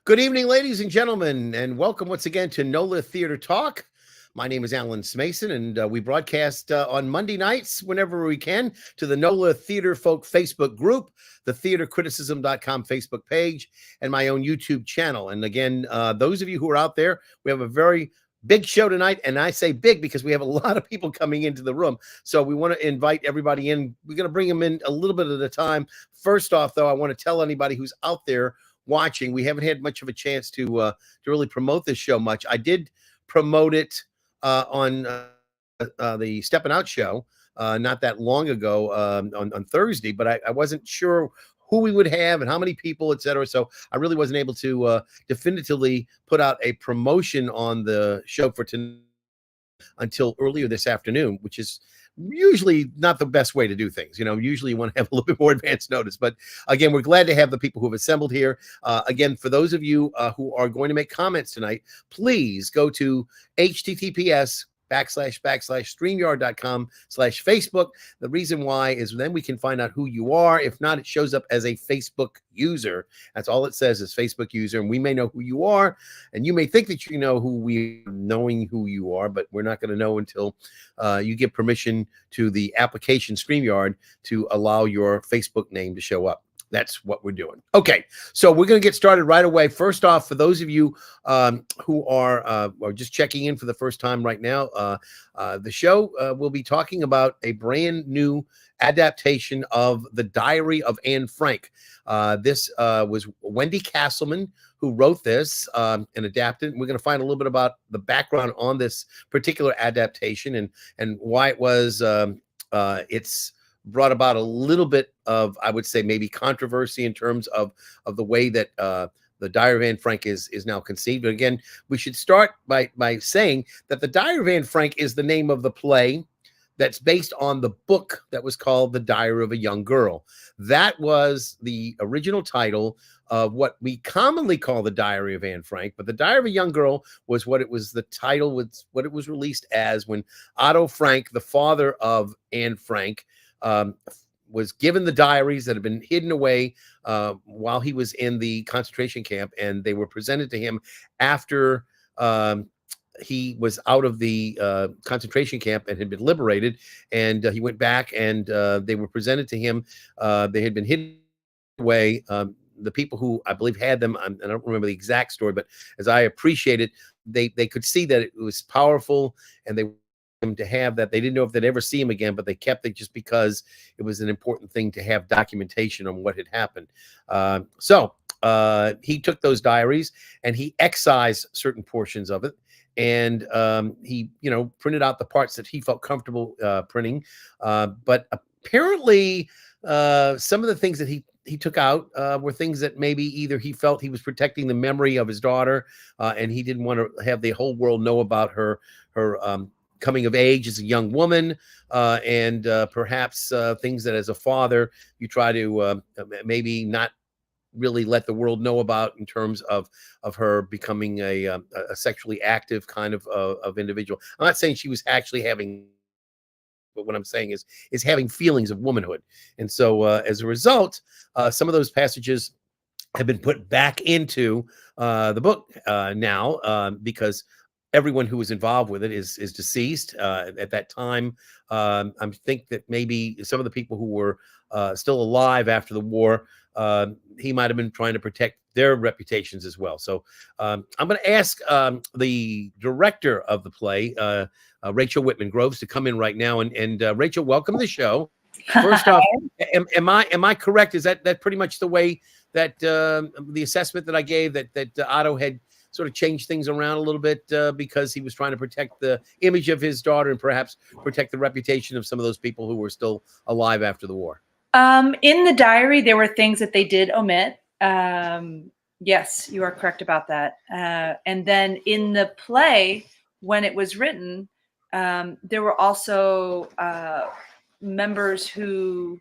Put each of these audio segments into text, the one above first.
Good evening, ladies and gentlemen, and welcome once again to NOLA Theater Talk. My name is Alan Smason, and we broadcast on Monday nights whenever we can to the NOLA Theater Folk Facebook group, the theatercriticism.com Facebook page, and my own YouTube channel. And again, those of you who are out there, we have a very big show tonight, and I say big because we have a lot of people coming into the room. So we want to invite everybody in. We're going to bring them in a little bit at a time. First off, though, I want to tell anybody who's out there watching, we haven't had much of a chance to really promote this show much. I did promote it on the Steppin' Out show not that long ago on Thursday, but I wasn't sure who we would have and how many people, etc. So I really wasn't able to definitively put out a promotion on the show for tonight until earlier this afternoon, which is usually not the best way to do things. Usually you want to have a little bit more advance notice. But again, we're glad to have the people who have assembled here. Again, for those of you who are going to make comments tonight, please go to https://streamyard.com/Facebook. The reason why is then we can find out who you are. If not, it shows up as a Facebook user. That's all it says is Facebook user. And we may know who you are. And you may think that you know knowing who you are, but we're not going to know until you give permission to the application StreamYard to allow your Facebook name to show up. That's what we're doing. Okay, so we're going to get started right away. First off, for those of you who are just checking in for the first time right now, the show will be talking about a brand new adaptation of The Diary of Anne Frank. This was Wendy Castleman who wrote this and adapted. We're going to find a little bit about the background on this particular adaptation and why it was it's brought about a little bit of, I would say, maybe controversy in terms of the way that the Diary of Anne Frank is now conceived. But again, we should start by saying that the Diary of Anne Frank is the name of the play that's based on the book that was called The Diary of a Young Girl. That was the original title of what we commonly call The Diary of Anne Frank, but The Diary of a Young Girl was what it was, the title was what it was released as when Otto Frank, the father of Anne Frank, was given the diaries that had been hidden away while he was in the concentration camp, and they were presented to him after he was out of the concentration camp and had been liberated, and he went back and they were presented to him. They had been hidden away. The people who I believe had them, I don't remember the exact story, but as I appreciate it, they could see that it was powerful, and they him to have that. They didn't know if they'd ever see him again, but they kept it just because it was an important thing to have documentation on what had happened. So he took those diaries and he excised certain portions of it, and he printed out the parts that he felt comfortable printing, but apparently some of the things that he took out were things that maybe either he felt he was protecting the memory of his daughter, and he didn't want to have the whole world know about her coming of age as a young woman, and perhaps things that as a father you try to maybe not really let the world know about in terms of her becoming a sexually active kind of individual. I'm not saying she was actually having, but what I'm saying is having feelings of womanhood. And so as a result, some of those passages have been put back into the book now because everyone who was involved with it is deceased at that time. I think that maybe some of the people who were still alive after the war, he might have been trying to protect their reputations as well. So I'm going to ask the director of the play, Rachel Whitman Groves, to come in right now. And Rachel, welcome to the show. First off, am I correct? Is that pretty much the way that the assessment that I gave that Otto had sort of changed things around a little bit because he was trying to protect the image of his daughter and perhaps protect the reputation of some of those people who were still alive after the war? In the diary, there were things that they did omit. Yes, you are correct about that. And then in the play, when it was written, there were also members who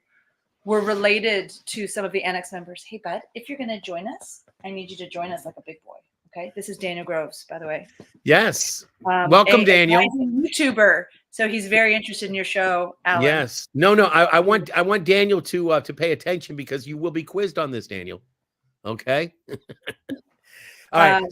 were related to some of the annex members. Hey, bud, if you're going to join us, I need you to join us like a big boy. Okay, this is Daniel Groves, by the way. Yes, welcome, Daniel. A YouTuber, so he's very interested in your show, Alan. Yes, no, I want Daniel to pay attention because you will be quizzed on this, Daniel. Okay. All right.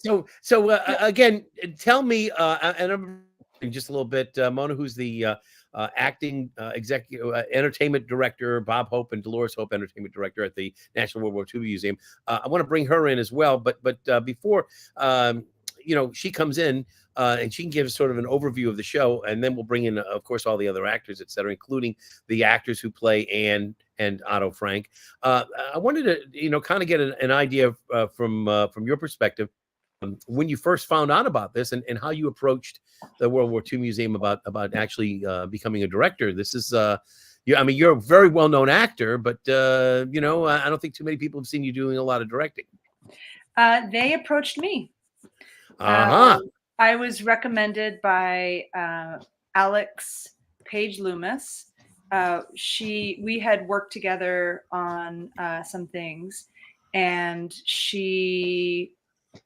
Um, Again, tell me, and I'm just a little bit, Mona, who's the acting executive entertainment director, Bob Hope and Dolores Hope, entertainment director at the National World War II Museum. I want to bring her in as well, but before she comes in. And she can give sort of an overview of the show, and then we'll bring in, of course, all the other actors, et cetera, including the actors who play Anne and Otto Frank. I wanted to, kind of get an idea from your perspective when you first found out about this, and how you approached the World War II Museum about actually becoming a director. This is, you're a very well-known actor, but I don't think too many people have seen you doing a lot of directing. They approached me. I was recommended by Alex Page Loomis. We had worked together on some things, and she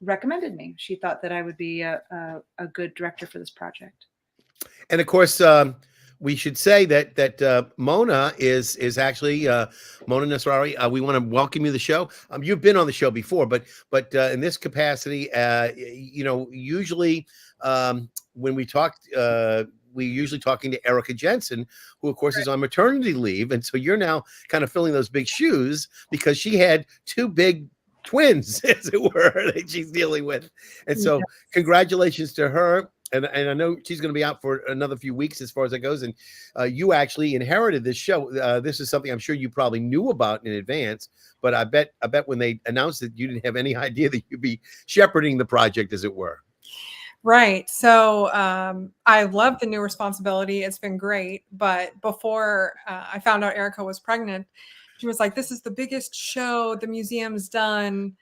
recommended me. She thought that I would be a good director for this project. And of course, we should say that Mona is actually Mona Nasrari. We want to welcome you to the show. You've been on the show before, but in this capacity, usually when we talked, we're usually talking to Erica Jensen, who of course is on maternity leave, and so you're now kind of filling those big shoes because she had two big twins, as it were, that she's dealing with. And so congratulations to her. And I know she's going to be out for another few weeks as far as that goes. And you actually inherited this show. This is something I'm sure you probably knew about in advance, but I bet when they announced it, you didn't have any idea that you'd be shepherding the project, as it were. Right. So I love the new responsibility. It's been great. But before I found out Erica was pregnant, she was like, "This is the biggest show the museum's done.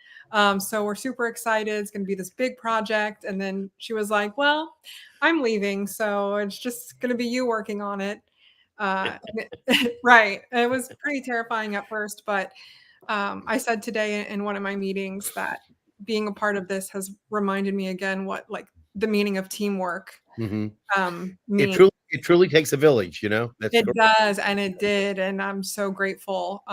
So we're super excited. It's going to be this big project." And then she was like, "Well, I'm leaving, so it's just going to be you working on it." Right. It was pretty terrifying at first, but I said today in one of my meetings that being a part of this has reminded me again what the meaning of teamwork means. It truly takes a village, That's it does, and it did, and I'm so grateful.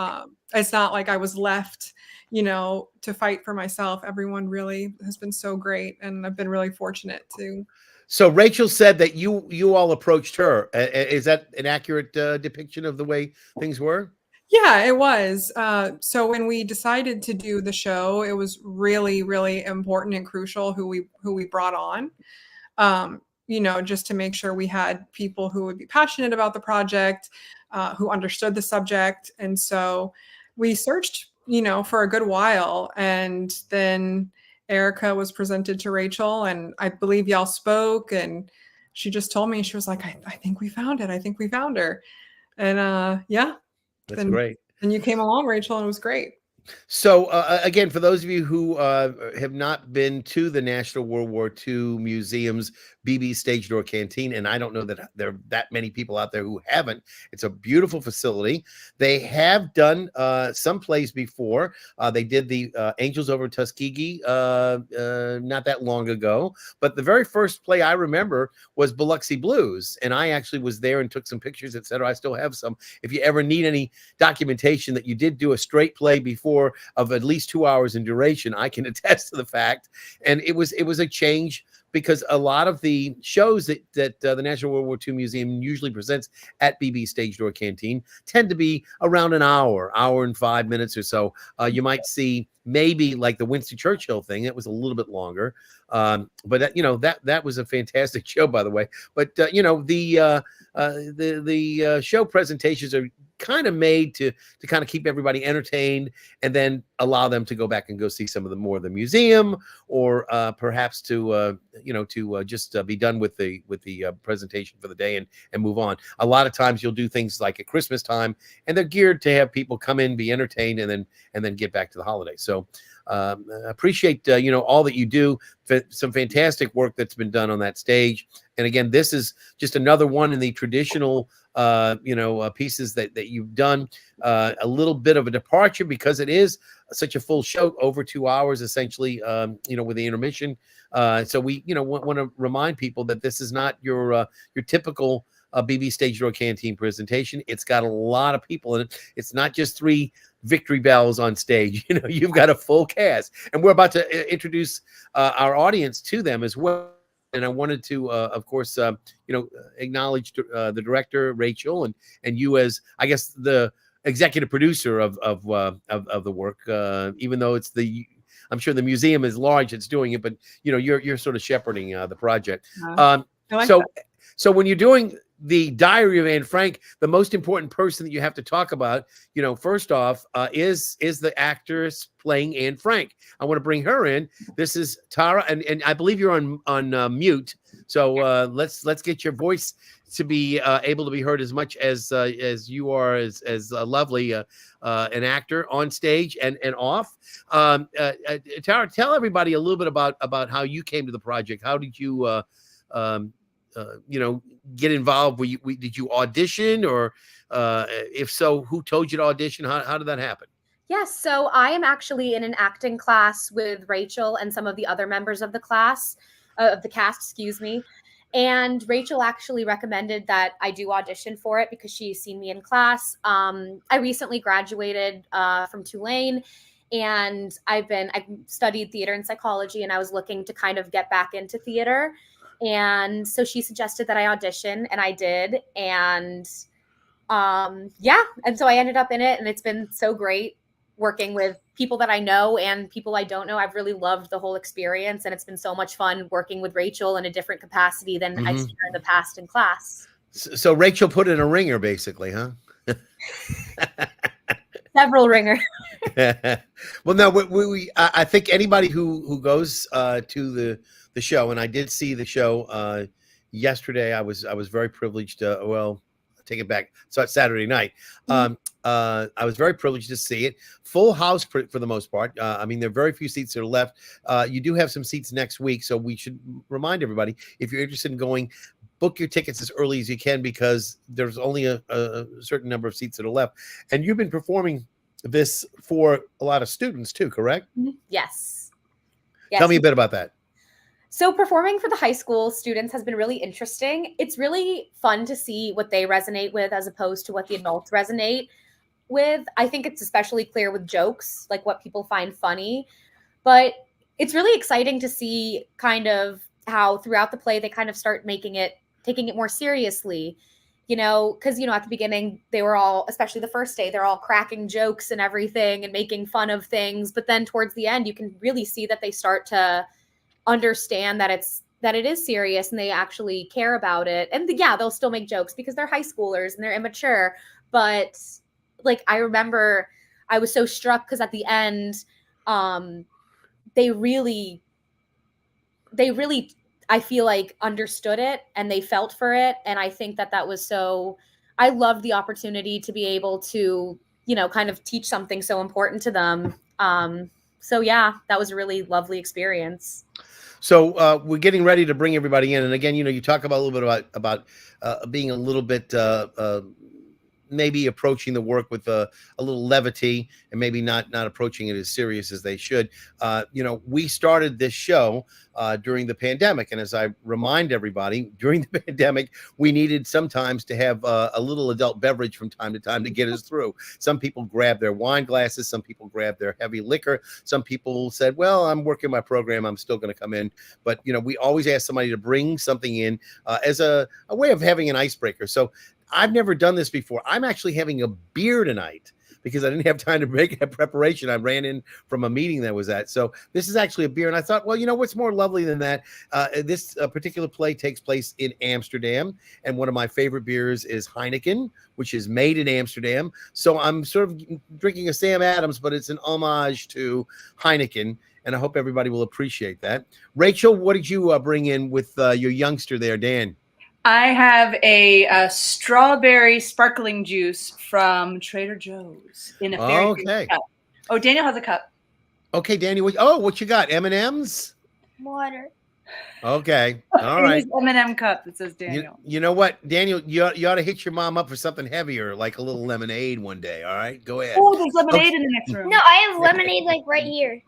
It's not like I was left, to fight for myself. Everyone really has been so great, and I've been really fortunate to. So Rachel said that you all approached her. Is that an accurate depiction of the way things were? Yeah, it was. So when we decided to do the show, it was really, really important and crucial who we brought on. Just to make sure we had people who would be passionate about the project, who understood the subject. And so we searched, for a good while. And then Erica was presented to Rachel, and I believe y'all spoke, and she just told me, she was like, I think we found it. I think we found her. And yeah. That's great. And you came along, Rachel, and it was great. So again, for those of you who have not been to the National World War II Museum's BB Stage Door Canteen, and I don't know that there are that many people out there who haven't. It's a beautiful facility. They have done some plays before. They did the Angels Over Tuskegee not that long ago. But the very first play I remember was Biloxi Blues, and I actually was there and took some pictures, etc. I still have some. If you ever need any documentation that you did do a straight play before of at least 2 hours in duration, I can attest to the fact. And it was a change, because a lot of the shows that the National World War II Museum usually presents at BB Stage Door Canteen tend to be around an hour and 5 minutes or so. You might see maybe like the Winston Churchill thing. It was a little bit longer. But that was a fantastic show, by the way. But the show presentations are kind of made to kind of keep everybody entertained, and then allow them to go back and go see some of the more of the museum, or perhaps to just be done with the presentation for the day and move on. A lot of times you'll do things like at Christmas time, and they're geared to have people come in, be entertained, and then get back to the holiday. So I appreciate all that you do. Some fantastic work that's been done on that stage. And again, this is just another one in the traditional pieces that you've done. A little bit of a departure, because it is such a full show, over 2 hours essentially, with the intermission. So we want to remind people that this is not your typical BB Stage Door Canteen presentation. It's got a lot of people in it. It's not just three victory bells on stage. You know, you've got a full cast, and we're about to introduce our audience to them as well. And I wanted to, of course, acknowledge the director, Rachel, and you as, I guess, the executive producer of the work. Even though I'm sure the museum is large, it's doing it, but you're sort of shepherding the project. I like that. So when you're doing the Diary of Anne Frank, the most important person that you have to talk about, first off, is the actress playing Anne Frank. I want to bring her in. This is Tara, and I believe you're on mute. So let's get your voice to be able to be heard as much as you are as lovely an actor on stage and off. Tara, tell everybody a little bit about how you came to the project. How did you get involved? Did you audition, or if so, who told you to audition? How did that happen? Yes, so I am actually in an acting class with Rachel and some of the other members of the class, of the cast, excuse me. And Rachel actually recommended that I do audition for it because she's seen me in class. I recently graduated from Tulane, and I studied theater and psychology, and I was looking to kind of get back into theater. And so she suggested that I audition, and I did. And and so I ended up in it, and it's been so great working with people that I know and people I don't know. I've really loved the whole experience, and it's been so much fun working with Rachel in a different capacity than I've seen her in the past in class. So Rachel put in a ringer, basically, huh? Several ringers. Well, no, I think anybody who goes to the show, and I did see the show yesterday. I was very privileged. Take it back. So it's Saturday night. I was very privileged to see it. Full house for the most part. I mean, there are very few seats that are left. You do have some seats next week, so we should remind everybody, if you're interested in going, book your tickets as early as you can, because there's only a certain number of seats that are left. And you've been performing this for a lot of students too, correct? Yes. Tell me a bit about that. So performing for the high school students has been really interesting. It's really fun to see what they resonate with as opposed to what the adults resonate with. I think it's especially clear with jokes, like what people find funny. But it's really exciting to see kind of how throughout the play they kind of start taking it more seriously. Because, at the beginning, they were all, especially the first day, they're all cracking jokes and everything and making fun of things. But then towards the end, you can really see that they start to understand that it is serious and they actually care about it. And they'll still make jokes because they're high schoolers and they're immature. But I remember I was so struck because at the end, they really, I feel like understood it and they felt for it. And I think that was I loved the opportunity to be able to, kind of teach something so important to them. That was a really lovely experience. So we're getting ready to bring everybody in. And again, you talk about a little bit about being a little bit maybe approaching the work with a little levity and maybe not approaching it as serious as they should. We started this show during the pandemic. And as I remind everybody, during the pandemic, we needed sometimes to have a little adult beverage from time to time to get us through. Some people grabbed their wine glasses. Some people grabbed their heavy liquor. Some people said, well, I'm working my program, I'm still going to come in. But, we always ask somebody to bring something in as a way of having an icebreaker. So I've never done this before. I'm actually having a beer tonight because I didn't have time to make a preparation. I ran in from a meeting that was at. So this is actually a beer. And I thought, well, what's more lovely than that? This particular play takes place in Amsterdam. And one of my favorite beers is Heineken, which is made in Amsterdam. So I'm sort of drinking a Sam Adams, but it's an homage to Heineken. And I hope everybody will appreciate that. Rachel, what did you bring in with your youngster there, Dan? I have a strawberry sparkling juice from Trader Joe's in a very big cup. Oh, Daniel has a cup. Okay, Daniel. What you got? M&Ms? Water. Okay. All right. M&M cup that says Daniel. You know what, Daniel? You ought to hit your mom up for something heavier, like a little lemonade one day. All right, go ahead. Oh, there's lemonade in the next room. No, I have lemonade right here.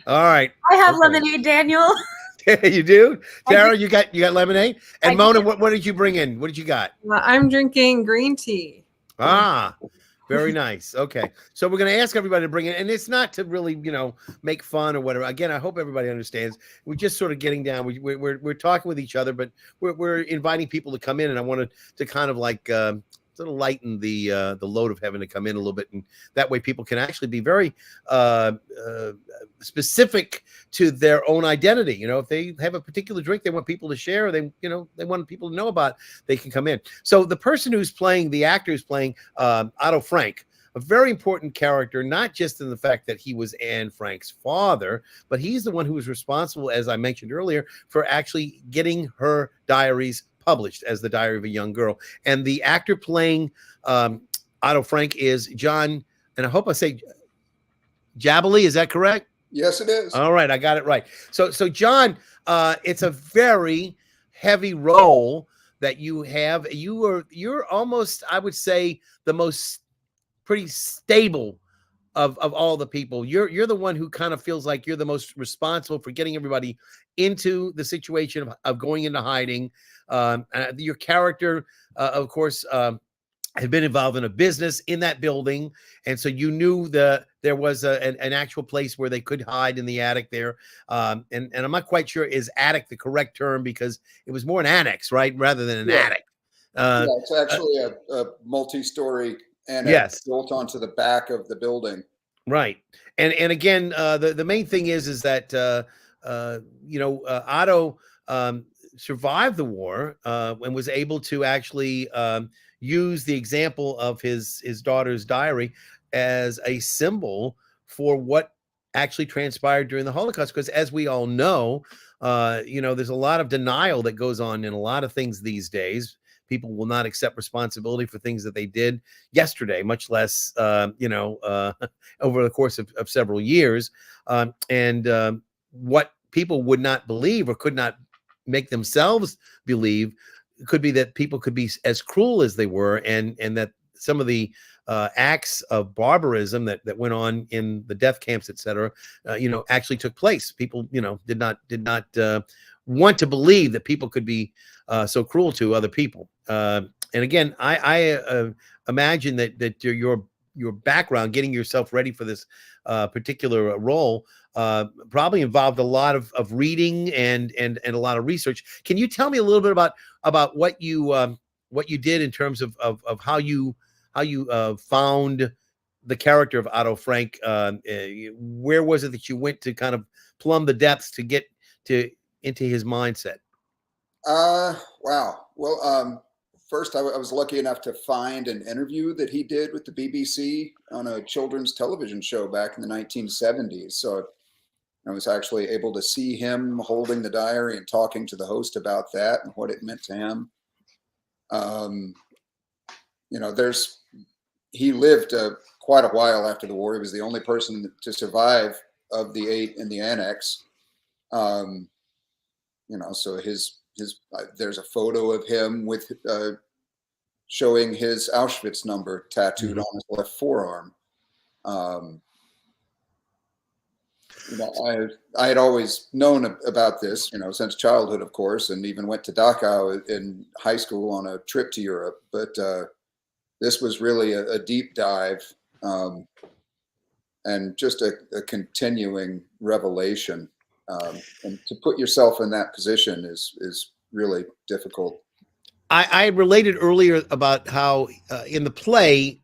All right. I have lemonade, Daniel. You do? Tara, you got lemonade? And Mona, what did you bring in? What did you got? I'm drinking green tea. Ah, Very nice. Okay. So we're going to ask everybody to bring it. And it's not to really, make fun or whatever. Again, I hope everybody understands. We're just sort of getting down. We're talking with each other, but we're inviting people to come in. And I wanted to kind of like sort of lighten the load of having to come in a little bit. And that way people can actually be very specific to their own identity. If they have a particular drink they want people to share, or they want people to know about, they can come in. So the person who's playing, the actor who's playing Otto Frank, a very important character, not just in the fact that he was Anne Frank's father, but he's the one who was responsible, as I mentioned earlier, for actually getting her diaries published as The Diary of a Young Girl. And the actor playing Otto Frank is John, and I hope I say Jabaley. Is that correct? Yes, it is. All right, I got it right. So John, it's a very heavy role that you have. You're almost, I would say, the most pretty stable of all the people. You're the one who kind of feels like you're the most responsible for getting everybody into the situation of going into hiding. Your character, of course, had been involved in a business in that building, and so you knew there was an actual place where they could hide in the attic there. And I'm not quite sure, is attic the correct term, because it was more an annex, right, rather than an attic. Yeah, it's actually a multi-story annex built onto the back of the building. Right. And again, the main thing is that Otto survived the war and was able to actually use the example of his daughter's diary as a symbol for what actually transpired during the Holocaust. Because as we all know, there's a lot of denial that goes on in a lot of things these days. People will not accept responsibility for things that they did yesterday, much less, over the course of several years. And what people would not believe or could not make themselves believe could be that people could be as cruel as they were, and that some of the acts of barbarism that went on in the death camps, et cetera, actually took place. People, did not want to believe that people could be so cruel to other people. And again, I imagine that your background, getting yourself ready for this particular role, probably involved a lot of reading and a lot of research. Can you tell me a little bit about what you did in terms of how you found the character of Otto Frank? Where was it that you went to kind of plumb the depths to get into his mindset? Wow. Well, first, I was lucky enough to find an interview that he did with the BBC on a children's television show back in the 1970s. So I was actually able to see him holding the diary and talking to the host about that and what it meant to him. He lived quite a while after the war. He was the only person to survive of the 8 in the annex. So there's a photo of him with showing his Auschwitz number tattooed on his left forearm. I had always known about this, since childhood, of course, and even went to Dachau in high school on a trip to Europe. But this was really a deep dive and just a continuing revelation. And to put yourself in that position is really difficult. I related earlier about how in the play,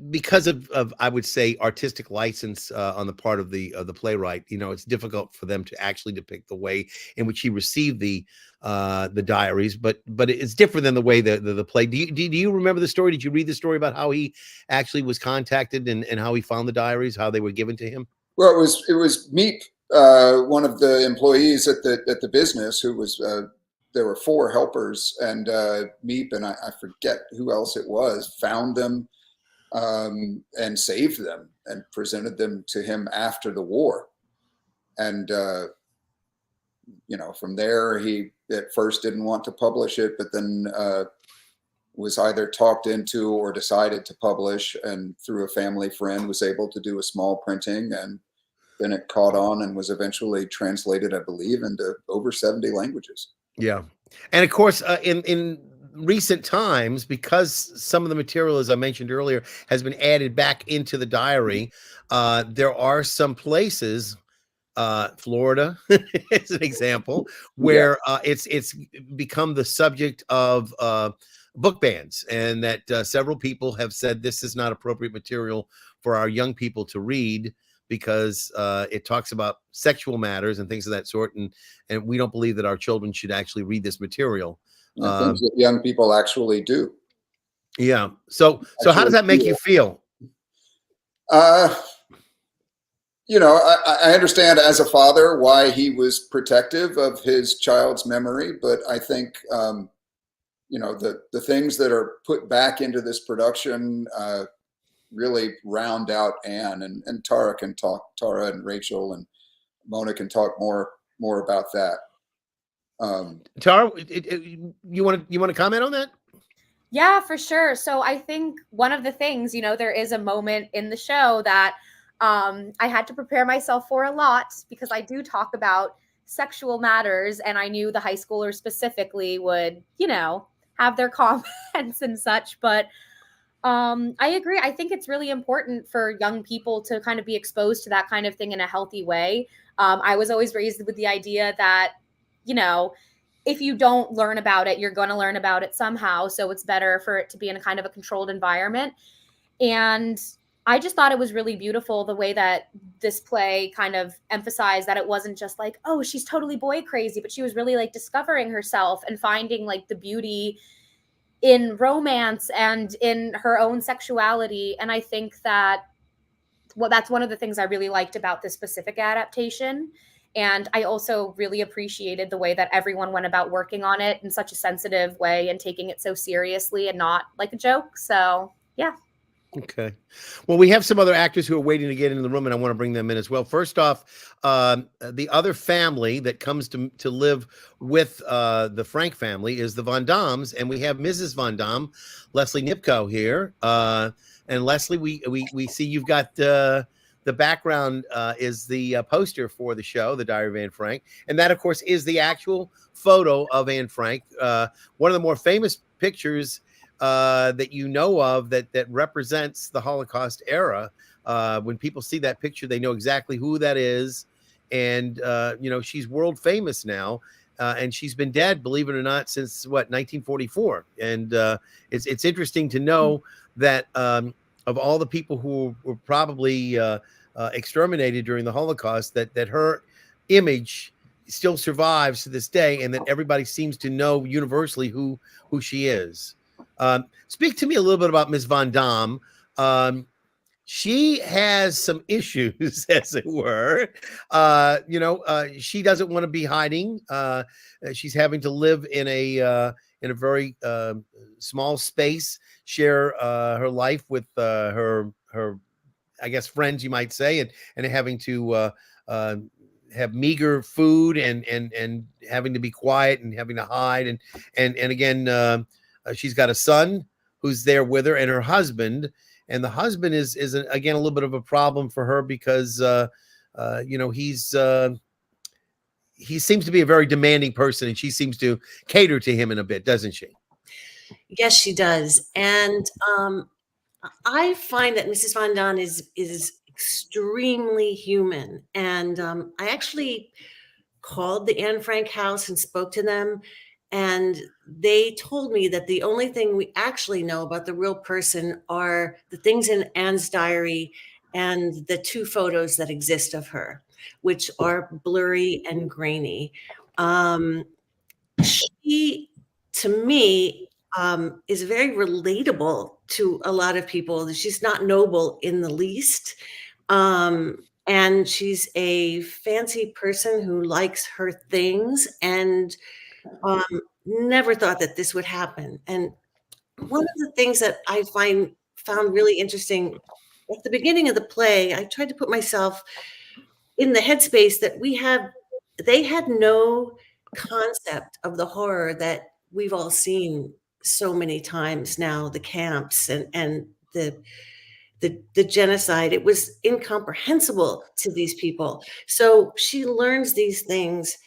because of I would say artistic license on the part of the playwright, it's difficult for them to actually depict the way in which he received the diaries, but it's different than the way the play. Do you remember the story? Did you read the story about how he actually was contacted and how he found the diaries, how they were given to him? Well, it was Meep, one of the employees at the business, who was. There were 4 helpers, and Meep and I forget who else it was, found them and saved them and presented them to him after the war. And, from there, he at first didn't want to publish it, but then was either talked into or decided to publish, and through a family friend was able to do a small printing, and then it caught on and was eventually translated, I believe, into over 70 languages. Yeah. And of course, in recent times, because some of the material, as I mentioned earlier, has been added back into the diary, there are some places, Florida is an example, where it's become the subject of book bans, and that several people have said this is not appropriate material for our young people to read, because it talks about sexual matters and things of that sort, and we don't believe that our children should actually read this material. Things that young people actually do. Yeah. So how does that make you feel? You know, I understand as a father why he was protective of his child's memory, but I think, you know, the things that are put back into this production really round out Anne, and Tara can talk, Tara and Rachel and Mona can talk more about that. Tara, you want to comment on that? Yeah, for sure. So I think one of the things, you know, there is a moment in the show that I had to prepare myself for a lot, because I do talk about sexual matters, and I knew the high schoolers specifically would, you know, have their comments and such. But I agree. I think it's really important for young people to kind of be exposed to that kind of thing in a healthy way. I was always raised with the idea that, you know, if you don't learn about it, you're going to learn about it somehow. So it's better for it to be in a kind of a controlled environment. And I just thought it was really beautiful the way that this play kind of emphasized that it wasn't just like, oh, she's totally boy crazy, but she was really like discovering herself and finding like the beauty in romance and in her own sexuality. And I think that, well, that's one of the things I really liked about this specific adaptation. And I also really appreciated the way that everyone went about working on it in such a sensitive way and taking it so seriously and not like a joke. So, yeah. Okay. Well, we have some other actors who are waiting to get into the room, and I want to bring them in as well. First off, the other family that comes to live with the Frank family is the Von Dams, and we have Mrs. Von Dam, Leslie Nipko here. And Leslie, we see you've got the background is the poster for the show, The Diary of Anne Frank, and that, of course, is the actual photo of Anne Frank. One of the more famous pictures that you know of that represents the Holocaust era. When people see that picture, they know exactly who that is. And, you know, she's world famous now. And she's been dead, believe it or not, since 1944. And it's interesting to know that of all the people who were probably exterminated during the Holocaust, that her image still survives to this day, and that everybody seems to know universally who she is. Speak to me a little bit about Ms. Von Dam. She has some issues, as it were. You know, she doesn't want to be hiding. She's having to live in a very small space, share her life with her, I guess, friends, you might say, and having to have meager food and having to be quiet and having to hide. And again, she's got a son who's there with her, and her husband. And the husband is again a little bit of a problem for her, because you know, he seems to be a very demanding person, and she seems to cater to him in a bit, doesn't she? Yes, she does. And I find that Mrs. Von Dam is extremely human. And I actually called the Anne Frank house and spoke to them. And they told me that the only thing we actually know about the real person are the things in Anne's diary and the 2 photos that exist of her, which are blurry and grainy. She, to me, is very relatable to a lot of people. She's not noble in the least. And she's a fancy person who likes her things, and never thought that this would happen. And one of the things that I found really interesting at the beginning of the play, I tried to put myself in the headspace that they had no concept of the horror that we've all seen so many times now, the camps and the genocide. It was incomprehensible to these people. So she learns these things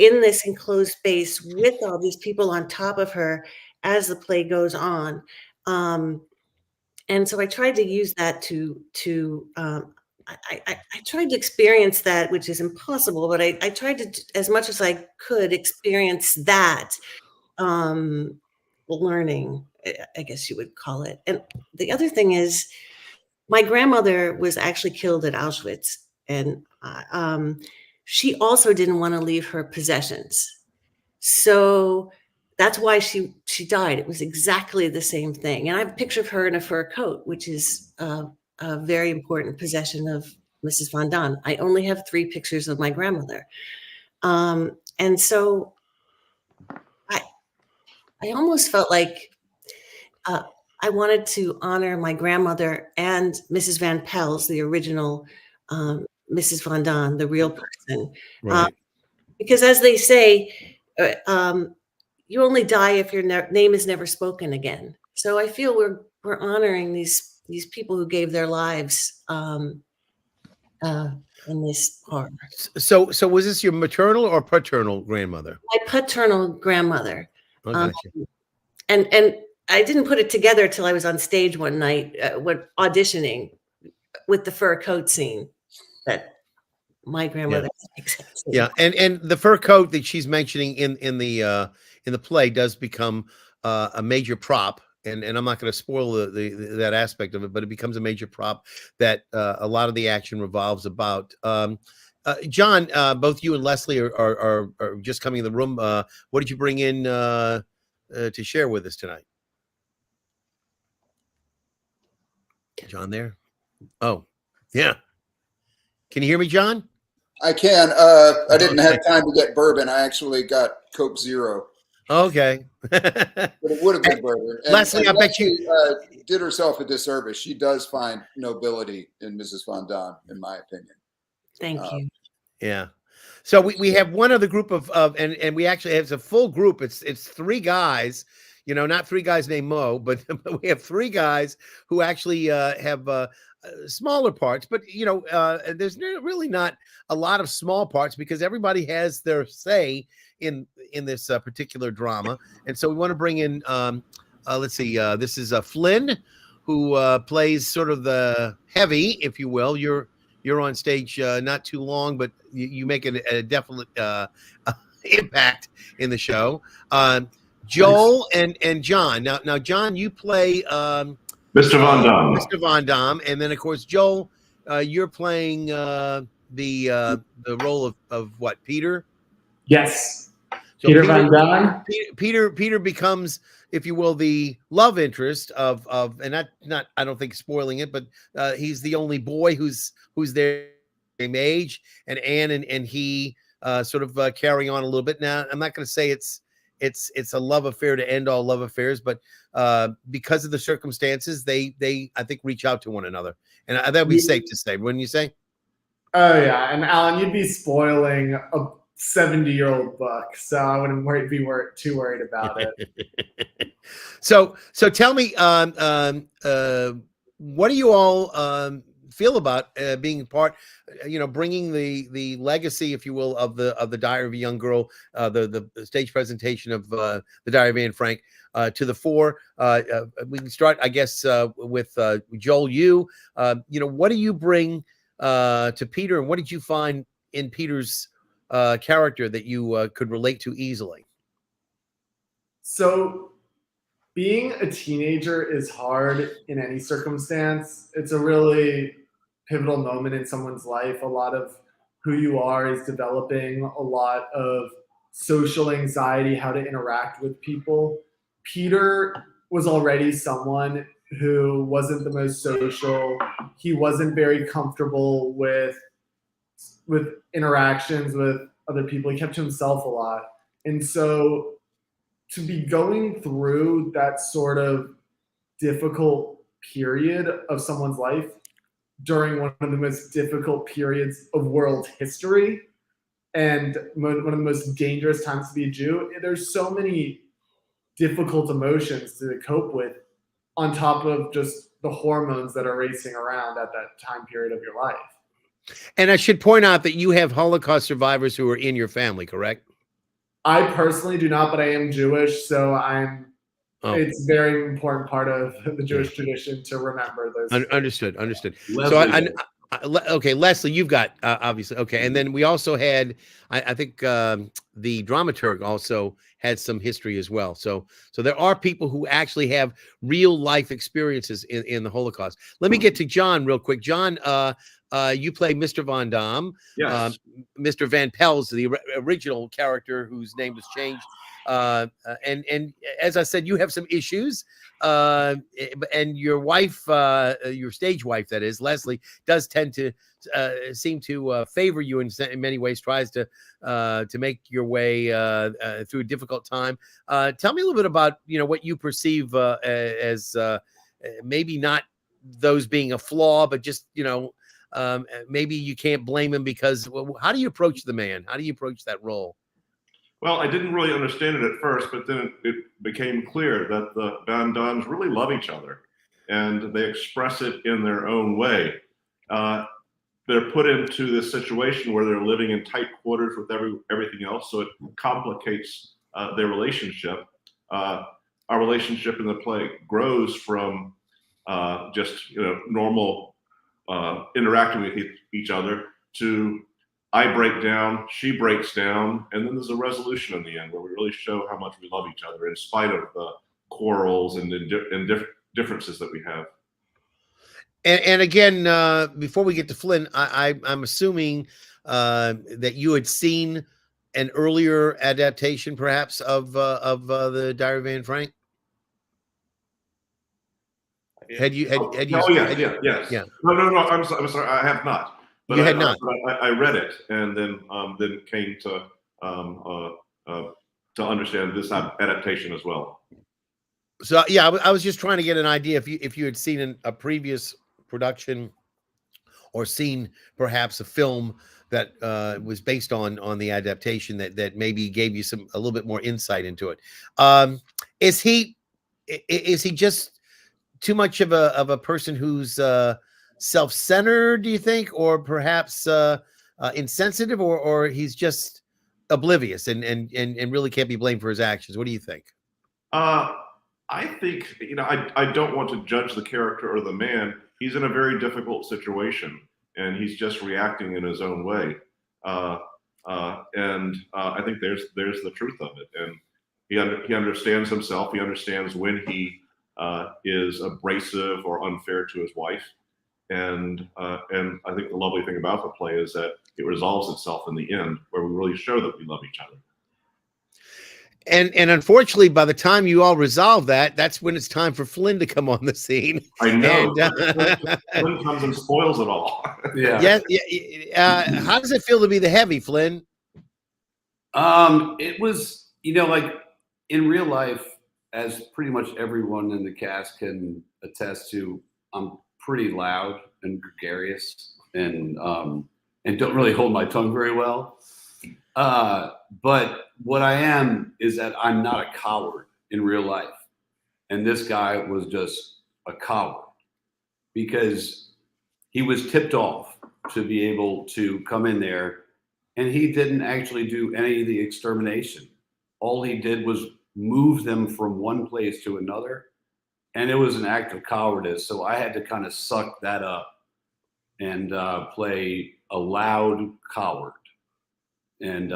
in this enclosed space with all these people on top of her as the play goes on. And so I tried to use that I tried to experience that, which is impossible, but I tried to, as much as I could, experience that learning, I guess you would call it. And the other thing is, my grandmother was actually killed at Auschwitz, and she also didn't want to leave her possessions. So that's why she died. It was exactly the same thing. And I have a picture of her in a fur coat, which is a very important possession of Mrs. Van Daan. I only have 3 pictures of my grandmother. And so I almost felt like I wanted to honor my grandmother and Mrs. Van Pels, the original Mrs. Van Daan, the real person. Right. Because as they say, you only die if your name is never spoken again. So I feel we're honoring these people who gave their lives in this horror. So was this your maternal or paternal grandmother? My paternal grandmother. Oh, gotcha. And I didn't put it together till I was on stage one night when auditioning with the fur coat scene that my grandmother exists. Yeah, and the fur coat that she's mentioning in the play does become a major prop, and I'm not going to spoil that aspect of it, but it becomes a major prop that a lot of the action revolves about. John, both you and Leslie are just coming in the room. What did you bring in to share with us tonight? John there? Oh, yeah. Can you hear me, John? I can. I didn't have time to get bourbon. I actually got Coke Zero. Okay. But it would have been bourbon. Leslie, I bet you did herself a disservice. She does find nobility in Mrs. Van Daan, in my opinion. Thank you. Yeah. So we have one other group of and we actually have a full group. It's 3 guys, you know, not 3 guys named Mo, but we have 3 guys who actually have smaller parts, but you know, there's really not a lot of small parts because everybody has their say in this particular drama. And so we want to bring in let's see, this is Flynn, who plays sort of the heavy, if you will. You're on stage not too long, but you make a definite impact in the show. Joel and John. Now John, you play Mr. Van Daan. Mr. Van Daan, and then of course Joel, you're playing the role of what, Peter? Yes, So Peter Van Daan. Peter becomes, if you will, the love interest of and not I don't think spoiling it, but he's the only boy who's their same age, and Anne and he sort of carry on a little bit. Now I'm not going to say it's a love affair to end all love affairs, but because of the circumstances, they I think reach out to one another, and that would be safe to say, wouldn't you say? Oh yeah, and Alan, you'd be spoiling a 70-year-old book, so I wouldn't be too worried about it. So tell me, what do you all feel about being part, bringing the legacy, if you will, of the Diary of a Young Girl, the stage presentation of the Diary of Anne Frank to the fore? We can start, I guess, with Joel. What do you bring to Peter, and what did you find in Peter's character that you could relate to easily? So being a teenager is hard in any circumstance. It's a really pivotal moment in someone's life. A lot of who you are is developing, a lot of social anxiety, how to interact with people. Peter was already someone who wasn't the most social. He wasn't very comfortable with interactions with other people. He kept to himself a lot. And so to be going through that sort of difficult period of someone's life during one of the most difficult periods of world history and one of the most dangerous times to be a Jew, there's so many difficult emotions to cope with on top of just the hormones that are racing around at that time period of your life. And I should point out that you have Holocaust survivors who are in your family, correct? I personally do not, but I am Jewish, so Oh, it's a very important part of the Jewish tradition to remember those. understood. So Leslie, okay, Leslie, you've got obviously okay, and then we also had I think the dramaturg also had some history as well. So there are people who actually have real life experiences in the Holocaust. Let me get to John real quick. John, you play Mr. Von Dam. yes. Mr. Van Pels, the original character whose name was changed. And as I said, you have some issues. And your wife, your stage wife, that is, Leslie, does tend to seem to favor you in many ways, tries to make your way through a difficult time. Tell me a little bit about, what you perceive as maybe not those being a flaw, but just, maybe you can't blame him because how do you approach the man? How do you approach that role? Well, I didn't really understand it at first, but then it became clear that the Van Dams really love each other, and they express it in their own way. They're put into this situation where they're living in tight quarters with everything else, so it complicates their relationship. Our relationship in the play grows from just normal interacting with each other to I break down, she breaks down, and then there's a resolution in the end where we really show how much we love each other in spite of the quarrels and differences that we have. And again, before we get to Flynn, I'm assuming that you had seen an earlier adaptation, perhaps, of the Diary of Anne Frank. Had you? Yes. Yeah. No. I'm sorry. I have not. But You had not. I read it and then came to understand this adaptation as well. So yeah, I was just trying to get an idea if you had seen a previous production or seen perhaps a film that was based on the adaptation that maybe gave you a little bit more insight into it. Is he just too much of a person who's self-centered, do you think, or perhaps insensitive, or he's just oblivious and really can't be blamed for his actions? What do you think? I think I don't want to judge the character or the man. He's in a very difficult situation, and he's just reacting in his own way. And I think there's the truth of it, and he understands himself. He understands when he is abrasive or unfair to his wife. And I think the lovely thing about the play is that it resolves itself in the end, where we really show that we love each other. And unfortunately, by the time you all resolve that, that's when it's time for Flynn to come on the scene. I know. And, Flynn comes and spoils it all. Yeah. How does it feel to be the heavy, Flynn? It was, like in real life, as pretty much everyone in the cast can attest to, I'm pretty loud and gregarious and don't really hold my tongue very well. But what I am is that I'm not a coward in real life. And this guy was just a coward because he was tipped off to be able to come in there, and he didn't actually do any of the extermination. All he did was move them from one place to another. And it was an act of cowardice. So I had to kind of suck that up and play a loud coward. And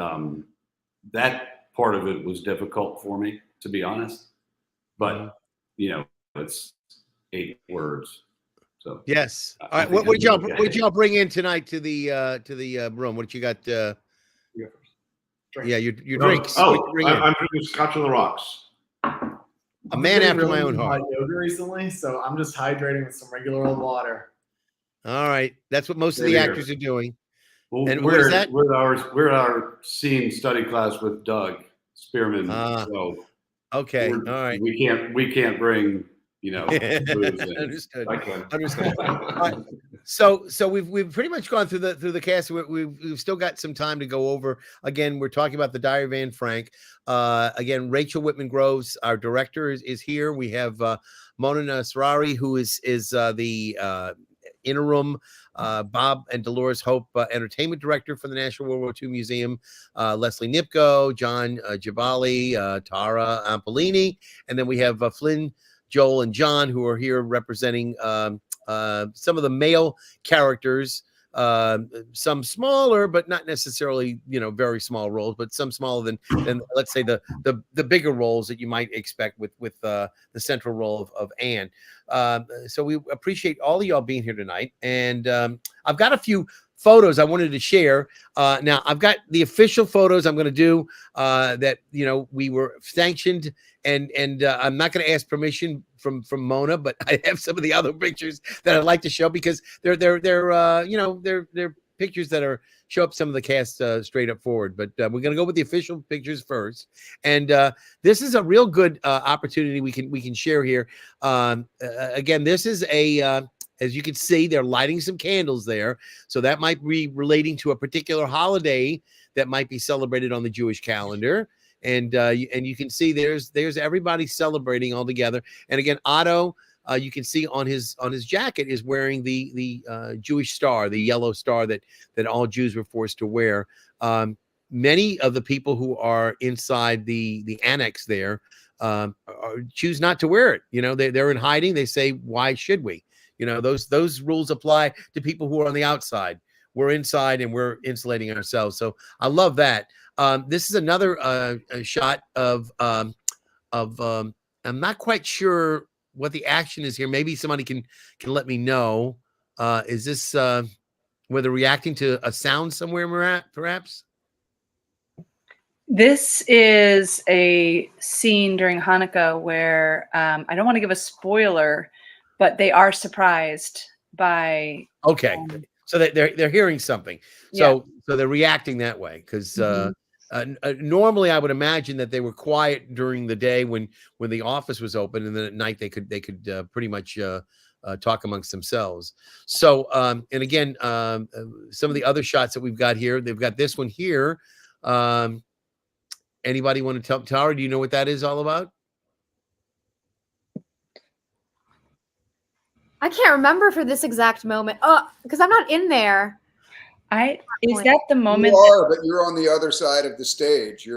that part of it was difficult for me, to be honest. But, it's 8 words. So yes. All right. What did y'all bring in tonight to the room? What did you got? Yeah, your drinks. I'm drinking Scotch on the Rocks. A man after my own heart. Yoga recently, so I'm just hydrating with some regular old water. All right, that's what most of the actors are doing. Well, and what is that? We're at our scene study class with Doug Spearman. So okay, all right. We can't bring booze in. Understood. I can. Understood. All right. So we've pretty much gone through the cast. We've still got some time to go over. Again, we're talking about the Diary of Anne Frank. Again, Rachel Whitman Groves, our director, is here. We have Mona Nasrari, who is the interim Bob and Dolores Hope entertainment director for the National World War II Museum, Leslie Nipko, John Givalli, Tara Ampolini, and then we have Flynn, Joel, and John, who are here representing some of the male characters. Some smaller, but not necessarily, very small roles, but some smaller than let's say the bigger roles that you might expect with the central role of Anne. So we appreciate all of y'all being here tonight, and I've got a few photos I wanted to share. Now I've got the official photos I'm going to do that we were sanctioned, and I'm not going to ask permission from Mona, but I have some of the other pictures that I'd like to show because they're pictures that show up some of the cast straight up forward. But we're going to go with the official pictures first, and this is a real good opportunity we can share here. Again, this is as you can see, they're lighting some candles there. So that might be relating to a particular holiday that might be celebrated on the Jewish calendar. And you can see there's everybody celebrating all together. And again, Otto, you can see on his jacket is wearing the Jewish star, the yellow star that all Jews were forced to wear. Many of the people who are inside the annex there choose not to wear it. They're in hiding. They say, why should we? Those rules apply to people who are on the outside. We're inside and we're insulating ourselves. So I love that. This is another shot of I'm not quite sure what the action is here. Maybe somebody can let me know. Is this where they're reacting to a sound somewhere, perhaps? This is a scene during Hanukkah where I don't want to give a spoiler, but they are surprised by. Okay, so they're hearing something. So they're reacting that way because normally I would imagine that they were quiet during the day when the office was open, and then at night they could pretty much talk amongst themselves. So and again, some of the other shots that we've got here, they've got this one here. Anybody want to tell Tara? Do you know what that is all about? I can't remember for this exact moment. Oh, because I'm not in there. Is that the moment? You are, but you're on the other side of the stage.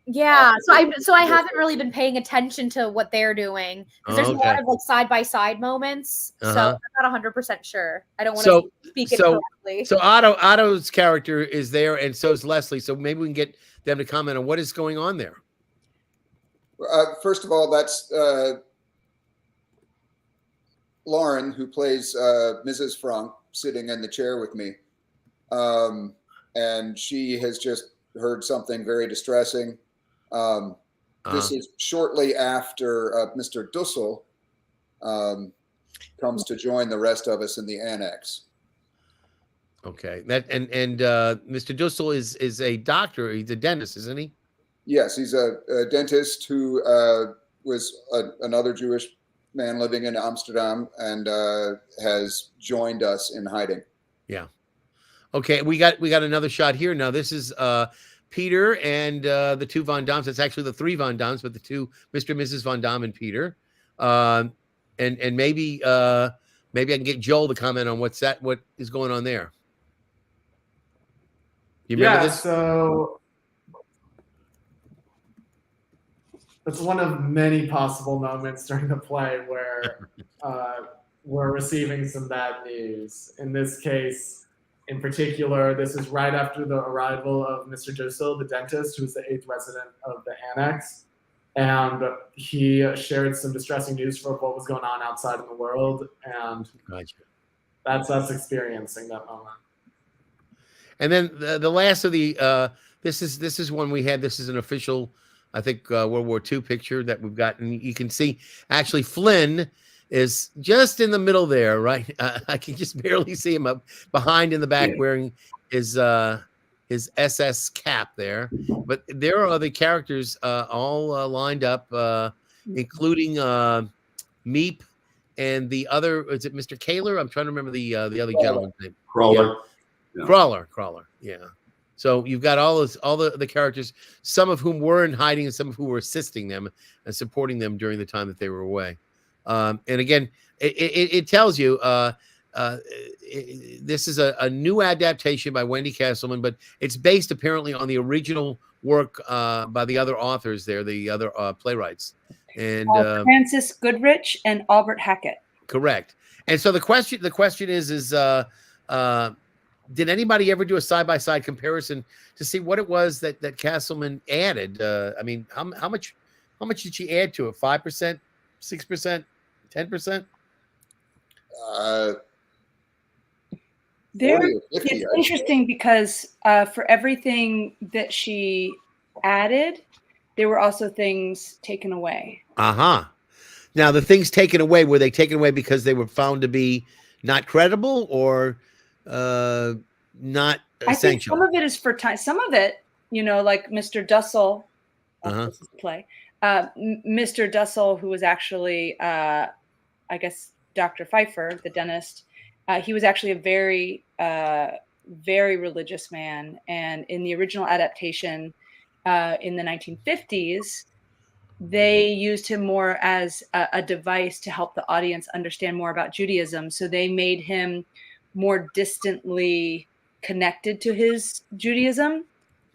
Yeah, so I haven't really been paying attention to what they're doing because there's a lot of side by side moments. So I'm not 100% sure. I don't want to speak incorrectly. So Otto's character is there, and so is Leslie. So maybe we can get them to comment on what is going on there. First of all, that's Lauren, who plays Mrs. Frank, sitting in the chair with me. And she has just heard something very distressing. This is shortly after Mr. Dussel comes to join the rest of us in the annex. Okay, that and Mr. Dussel is a doctor. He's a dentist, isn't he? Yes, he's a dentist who was another Jewish man living in Amsterdam and has joined us in hiding. Yeah. Okay, we got another shot here. Now this is Peter and the two Von Dams. It's actually the three Von Dams, but the two Mr. and Mrs. Von Dam and Peter. And maybe I can get Joel to comment on what is going on there. You remember this? So it's one of many possible moments during the play where we're receiving some bad news. In this case, in particular, this is right after the arrival of Mr. Dussel, the dentist, who's the 8th resident of the annex. And he shared some distressing news for what was going on outside in the world. And that's us experiencing that moment. And then the last of the this is one we had. This is an official, I think, World War II picture that we've got, and you can see actually Flynn is just in the middle there, right? I can just barely see him up behind in the back wearing his SS cap there. But there are other characters all lined up, including Meep and the other. Is it Mr. Kaler? I'm trying to remember the other gentleman's name. Crawler. Yeah. Crawler. Yeah. So you've got all the characters, some of whom were in hiding and some of whom were assisting them and supporting them during the time that they were away. And again, it tells you this is a new adaptation by Wendy Castleman, but it's based apparently on the original work by the other authors there, the other playwrights. And Francis Goodrich and Albert Hackett. correct. And so the question is did anybody ever do a side-by-side comparison to see what it was that Castleman added? I mean, how much did she add to it? 5%, 6%, 10%? It's interesting because for everything that she added, there were also things taken away. Now, the things taken away, were they taken away because they were found to be not credible or not essential? I think some of it is for time. Some of it, like Mr. Dussel, this is a play. Mr. Dussel, who was actually, I guess, Dr. Pfeiffer, the dentist, he was actually a very, very religious man. And in the original adaptation in the 1950s, they used him more as a device to help the audience understand more about Judaism. So they made him more distantly connected to his Judaism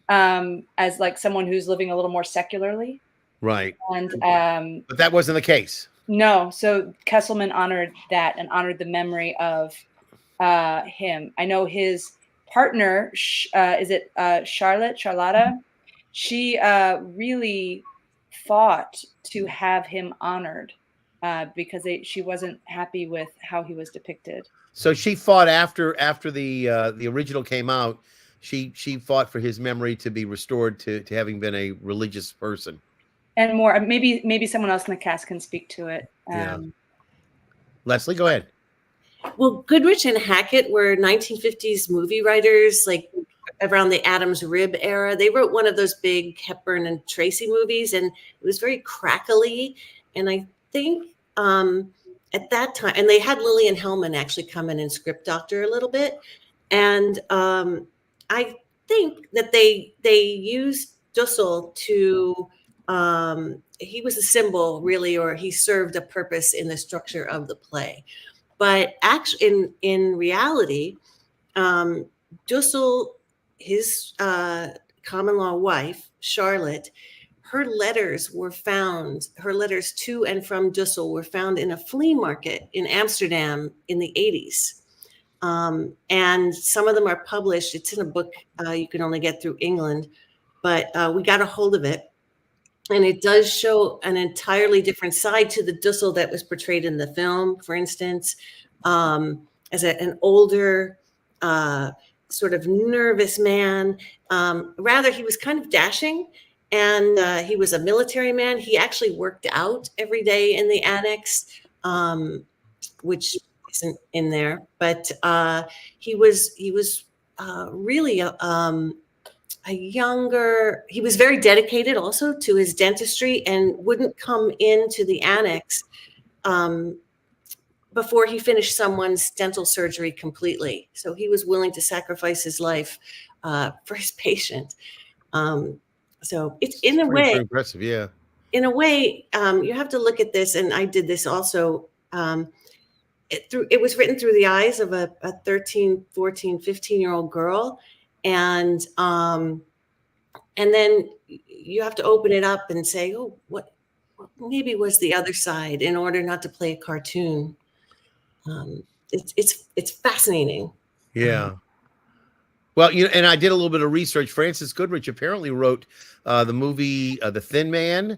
as like someone who's living a little more secularly. Right. And but that wasn't the case. No. So Kesselman honored that and honored the memory of him. I know his partner, Charlotta? She really fought to have him honored because she wasn't happy with how he was depicted. So she fought after the original came out. She fought for his memory to be restored to having been a religious person. And more, maybe someone else in the cast can speak to it. Leslie, go ahead. Well, Goodrich and Hackett were 1950s movie writers, like around the Adam's Rib era. They wrote one of those big Hepburn and Tracy movies, and it was very crackly. And I think at that time, and they had Lillian Hellman actually come in and script doctor a little bit. And I think that they used Dussel to, he was a symbol really, or he served a purpose in the structure of the play. But actually, in reality, Dussel, his common law wife, Charlotte, her letters to and from Dussel were found in a flea market in Amsterdam in the 80s. And some of them are published. It's in a book you can only get through England, but we got a hold of it. And it does show an entirely different side to the Dussel that was portrayed in the film, for instance, as an older, sort of nervous man. Rather, he was kind of dashing, and he was a military man. He actually worked out every day in the annex, which isn't in there. But he was really he was very dedicated also to his dentistry and wouldn't come into the annex before he finished someone's dental surgery completely. So he was willing to sacrifice his life for his patient. So it's in a way impressive, yeah. In a way, you have to look at this, and I did this also. It was written through the eyes of a 13, 14, 15-year-old girl. And then you have to open it up and say, oh, what maybe was the other side, in order not to play a cartoon. It's fascinating. Yeah. Well, and I did a little bit of research. Frances Goodrich apparently wrote the movie The Thin Man.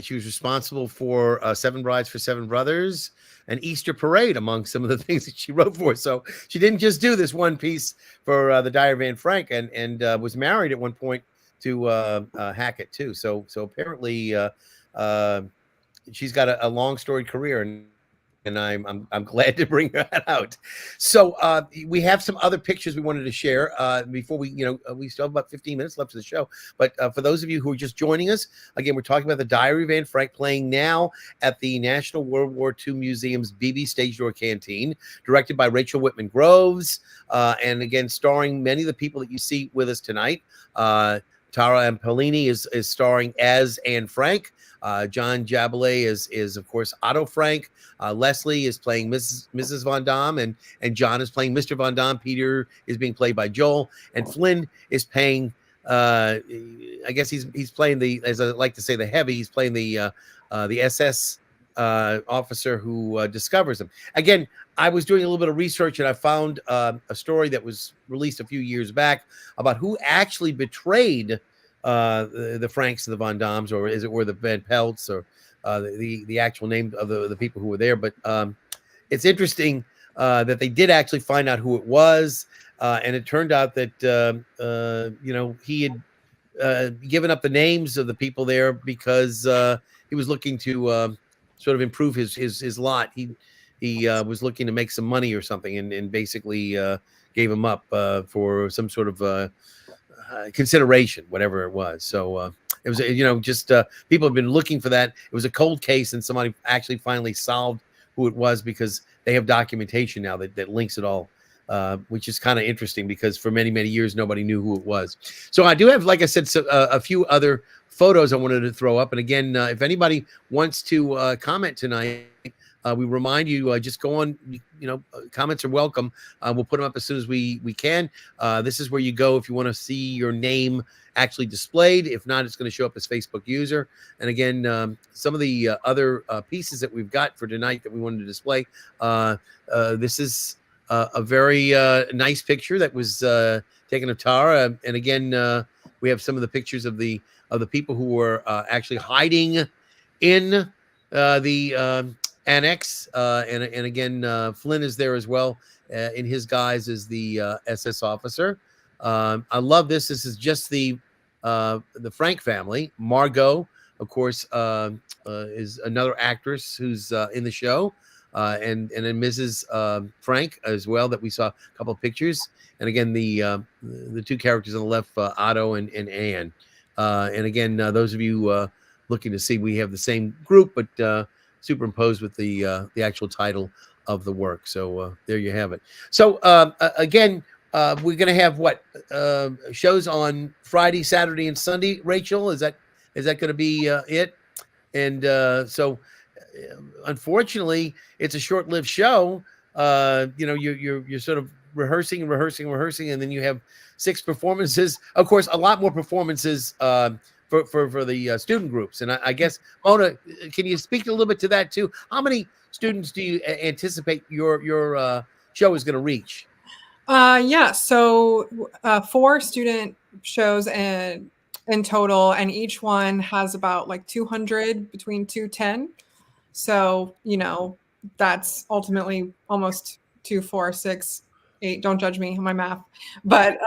She was responsible for Seven Brides for Seven Brothers and Easter Parade, among some of the things that she wrote for. So she didn't just do this one piece for the Diary of Anne Frank, and was married at one point to Hackett too. So apparently she's got a long storied career, and I'm glad to bring that out. So we have some other pictures we wanted to share before we still have about 15 minutes left of the show. But for those of you who are just joining us, again, we're talking about the Diary of Anne Frank, playing now at the National World War II Museum's BB Stage Door Canteen, directed by Rachel Whitman Groves, and again, starring many of the people that you see with us tonight. Tara Ampolini is starring as Anne Frank. John Jaballet is of course Otto Frank. Leslie is playing Mrs. Von Damme, and John is playing Mr. Von Damme. Peter is being played by Joel, and Flynn is playing. I guess he's playing the, as I like to say, the heavy. He's playing the SS officer who discovers him. Again, I was doing a little bit of research and I found a story that was released a few years back about who actually betrayed the Franks and the Von Dammes, or is it were the Van Pelts, or the actual name of the people who were there. But it's interesting that they did actually find out who it was, and it turned out that he had given up the names of the people there because he was looking to sort of improve his lot. He was looking to make some money or something, and basically gave him up for some sort of consideration, whatever it was. So it was, just people have been looking for that. It was a cold case, and somebody actually finally solved who it was because they have documentation now that links it all, which is kind of interesting because for many, many years, nobody knew who it was. So I do have, like I said, a few other photos I wanted to throw up. And again, if anybody wants to comment tonight, we remind you, just go on, comments are welcome. We'll put them up as soon as we can. This is where you go if you want to see your name actually displayed. If not, it's going to show up as Facebook user. And again, some of the other pieces that we've got for tonight that we wanted to display. This is a very nice picture that was taken of Tara. And again, we have some of the pictures of the people who were actually hiding in the annex, and again, Flynn is there as well in his guise as the SS officer. I love this. This is just the Frank family. Margot, of course, is another actress who's in the show, and then Mrs. Frank as well that we saw a couple of pictures. And again, the two characters on the left, Otto and Anne. And again, those of you looking to see, we have the same group, but superimposed with the actual title of the work. So there you have it. So again, we're going to have what shows on Friday, Saturday, and Sunday. Rachel, is that going to be it? And so unfortunately, it's a short-lived show. You're sort of rehearsing, and then you have 6 performances. Of course, a lot more performances for the student groups. And I guess, Mona, can you speak a little bit to that too? How many students do you anticipate your show is going to reach? So 4 student shows in total, and each one has about like 200, between 210. So, that's ultimately almost 2, 4, 6, 8. Don't judge me on my math, but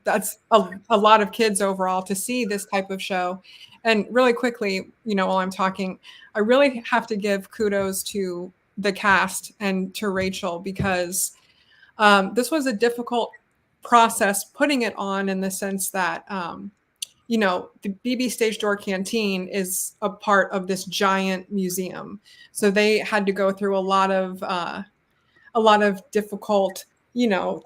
that's a lot of kids overall to see this type of show. And really quickly, while I'm talking, I really have to give kudos to the cast and to Rachel, because this was a difficult process putting it on, in the sense that the BB Stage Door Canteen is a part of this giant museum, so they had to go through a lot of difficult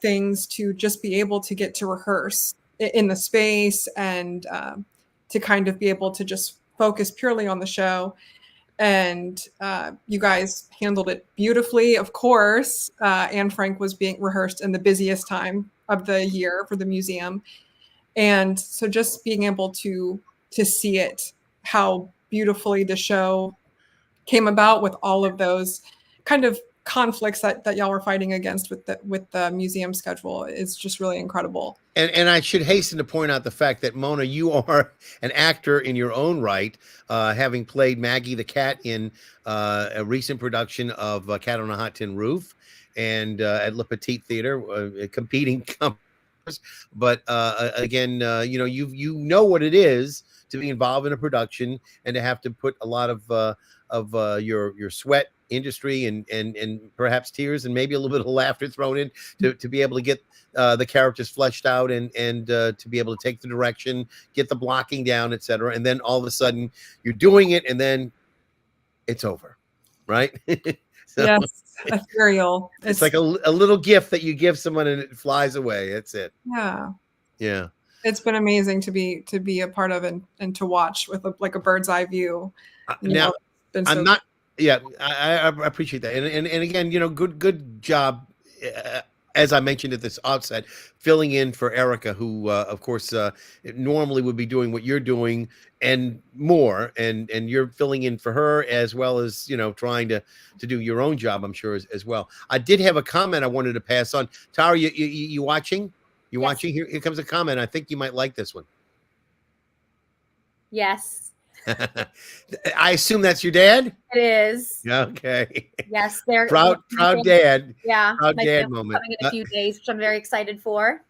things to just be able to get to rehearse in the space, and to kind of be able to just focus purely on the show. And you guys handled it beautifully. Of course, Anne Frank was being rehearsed in the busiest time of the year for the museum. And so just being able to see it, how beautifully the show came about with all of those kind of conflicts that y'all were fighting against with the museum schedule, is just really incredible. And I should hasten to point out the fact that, Mona, you are an actor in your own right, having played Maggie the cat in a recent production of Cat on a Hot Tin Roof, and at Le Petit Theater, competing companies. But again, you know what it is to be involved in a production and to have to put a lot of your sweat, industry, and perhaps tears, and maybe a little bit of laughter thrown in to be able to get the characters fleshed out, and to be able to take the direction, get the blocking down, etc. And then all of a sudden you're doing it, and then it's over, right? So, yes, ethereal. It's like a little gift that you give someone and it flies away. That's it. Yeah. Yeah. It's been amazing to be a part of and to watch with like a bird's eye view. Now, been I'm so not. Yeah, I appreciate that, and again, good job. As I mentioned at this outset, filling in for Erica, who, of course, normally would be doing what you're doing and more, and you're filling in for her as well as trying to do your own job. I'm sure as well. I did have a comment I wanted to pass on. Tara, you watching? You Yes. watching? Here comes a comment. I think you might like this one. Yes, I assume that's your dad. it is. Okay. Yes, they're Proud dad. Yeah, Proud my dad family's moment. coming in a few days, which I'm very excited for.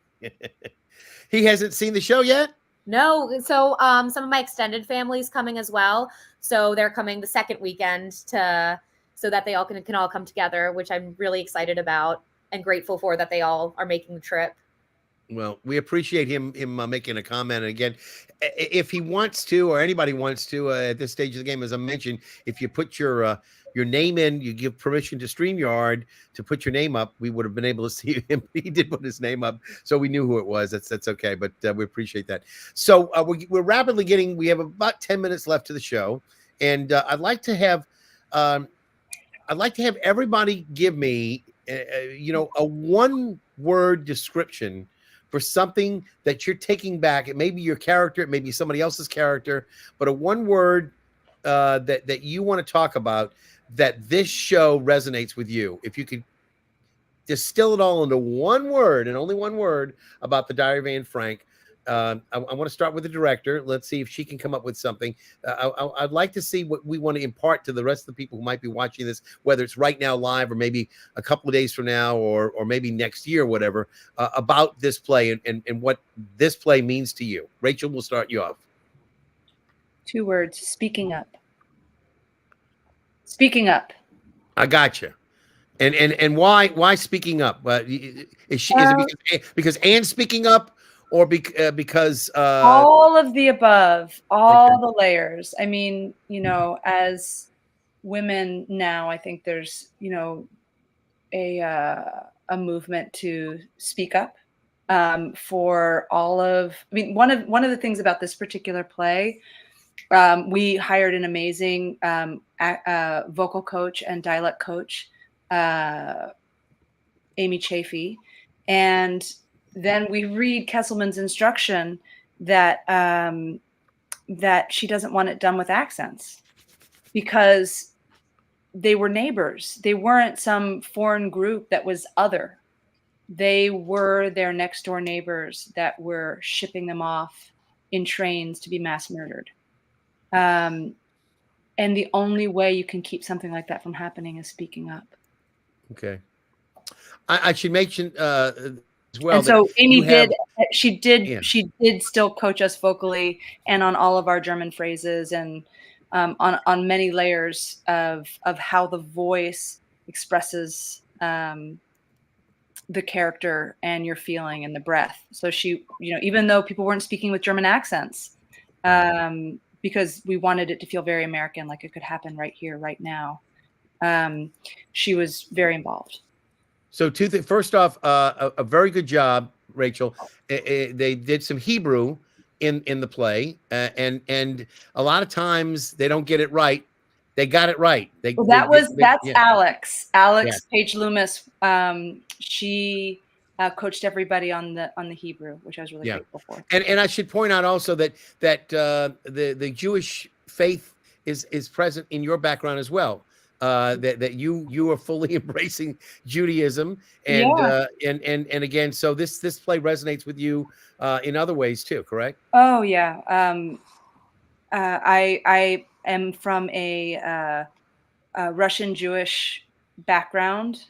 He hasn't seen the show yet? No, so some of my extended family's coming as well. So they're coming the second weekend so that they all can all come together, which I'm really excited about and grateful for that they all are making the trip. Well, we appreciate him making a comment. And again, if he wants to, or anybody wants to, at this stage of the game, as I mentioned, if you put your name in, you give permission to StreamYard to put your name up, we would have been able to see him. He did put his name up, so we knew who it was. That's okay, but we appreciate that. So we're rapidly getting. We have about 10 minutes left to the show, and I'd like to have everybody give me, a one-word description for something that you're taking back. It may be your character, it may be somebody else's character, but a one word that you want to talk about that this show resonates with you. If you could distill it all into one word and only one word about the Diary of Anne Frank. I want to start with the director. Let's see if she can come up with something. I'd like to see what we want to impart to the rest of the people who might be watching this, whether it's right now live or maybe a couple of days from now or maybe next year, whatever, about this play and what this play means to you. Rachel, we'll start you off. 2 words: speaking up. Speaking up. I got you. And why speaking up? Is it because Anne's speaking up? Or because all of the above, all the layers. I mean, as women now, I think there's, a movement to speak up for all of. I mean, one of the things about this particular play, we hired an amazing vocal coach and dialect coach, Amy Chafee, and then we read Kesselman's instruction that that she doesn't want it done with accents because they were neighbors. They weren't some foreign group that was other. They were their next door neighbors that were shipping them off in trains to be mass murdered. And the only way you can keep something like that from happening is speaking up. Okay. I should mention as well. And so Amy she Yeah. did still coach us vocally and on all of our German phrases and on many layers of how the voice expresses the character and your feeling and the breath. So she, even though people weren't speaking with German accents, because we wanted it to feel very American, like it could happen right here, right now, she was very involved. So first off, a very good job, Rachel. They did some Hebrew in the play, and a lot of times they don't get it right. They got it right. That's Alex. Alex Page Loomis. She coached everybody on the Hebrew, which I was really grateful for. And I should point out also that the Jewish faith is present in your background as well. That you are fully embracing Judaism and again, so this play resonates with you in other ways too, correct? Oh yeah. I am from a Russian Jewish background,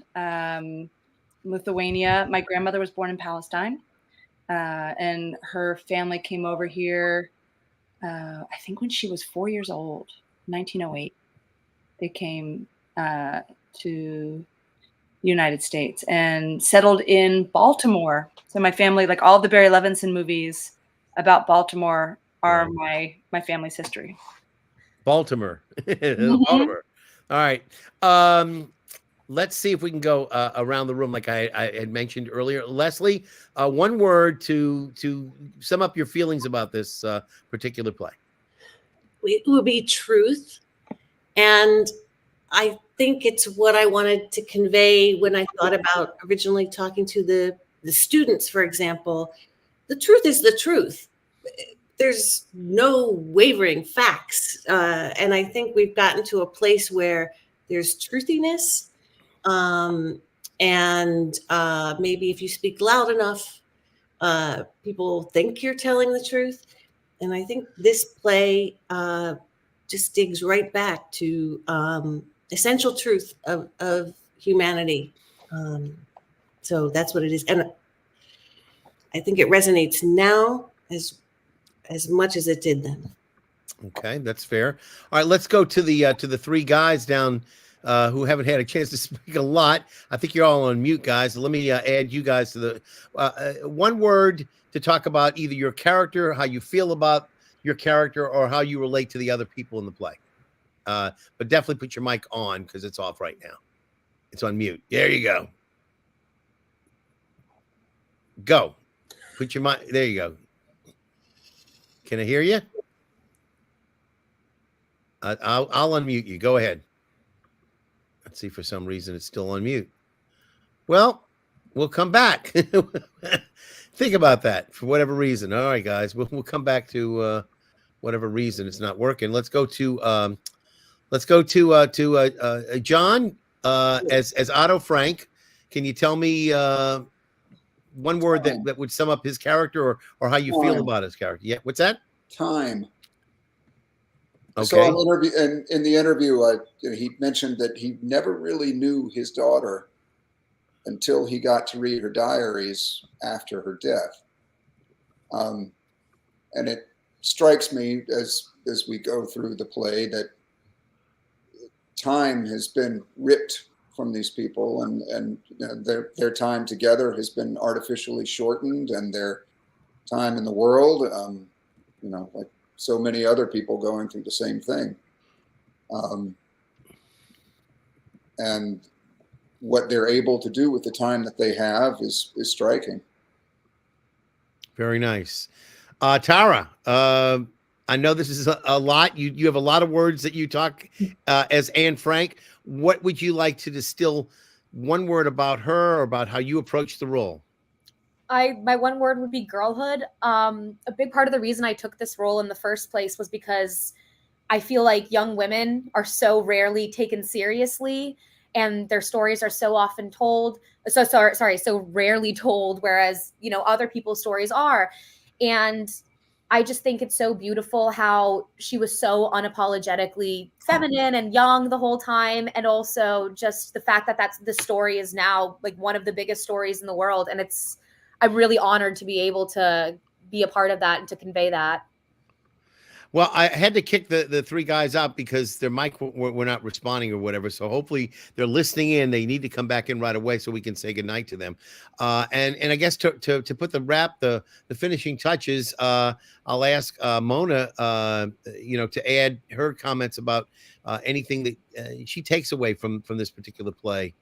Lithuania. My grandmother was born in Palestine, and her family came over here. I think when she was 4 years old, 1908. They came to the United States and settled in Baltimore. So my family, like all the Barry Levinson movies about Baltimore, are my family's history. Baltimore. Mm-hmm. Baltimore. All right. let's see if we can go around the room like I had mentioned earlier. Leslie, one word to sum up your feelings about this particular play. It would be truth. And I think it's what I wanted to convey when I thought about originally talking to the students, for example. The truth is the truth. There's no wavering facts. And I think we've gotten to a place where there's truthiness. And maybe if you speak loud enough, people think you're telling the truth. And I think this play just digs right back to essential truth of humanity. So that's what it is. And I think it resonates now as much as it did then. Okay, that's fair. All right, let's go to the three guys down who haven't had a chance to speak a lot. I think you're all on mute, guys. Let me add you guys to the one word to talk about either your character, how you feel about your character, or how you relate to the other people in the play. But definitely put your mic on because it's off right now. It's on mute. There you go. Go. Put your mic. There you go. Can I hear you? I'll unmute you. Go ahead. Let's see. For some reason, it's still on mute. Well, we'll come back. Think about that for whatever reason. All right, guys. We'll come back to whatever reason it's not working. Let's go to John as Otto Frank. Can you tell me one word that would sum up his character or how you feel about his character? Yeah. What's that? Time. Okay. So in the interview, he mentioned that he never really knew his daughter until he got to read her diaries after her death. And it strikes me as we go through the play that time has been ripped from these people, and their time together has been artificially shortened, and their time in the world, like so many other people going through the same thing. And what they're able to do with the time that they have is striking. Very nice. Tara, I know this is a lot. You have a lot of words that you talk as Anne Frank. What would you like to distill one word about her or about how you approach the role? My one word would be girlhood. A big part of the reason I took this role in the first place was because I feel like young women are so rarely taken seriously, and their stories are so often told. So rarely told, whereas, other people's stories are. And I just think it's so beautiful how she was so unapologetically feminine and young the whole time. And also just the fact that the story is now like one of the biggest stories in the world. And I'm really honored to be able to be a part of that and to convey that. Well, I had to kick the three guys out because their mic were not responding or whatever. So hopefully they're listening in. They need to come back in right away so we can say goodnight to them. And I guess to put the finishing touches, I'll ask Mona, to add her comments about anything that she takes away from this particular play.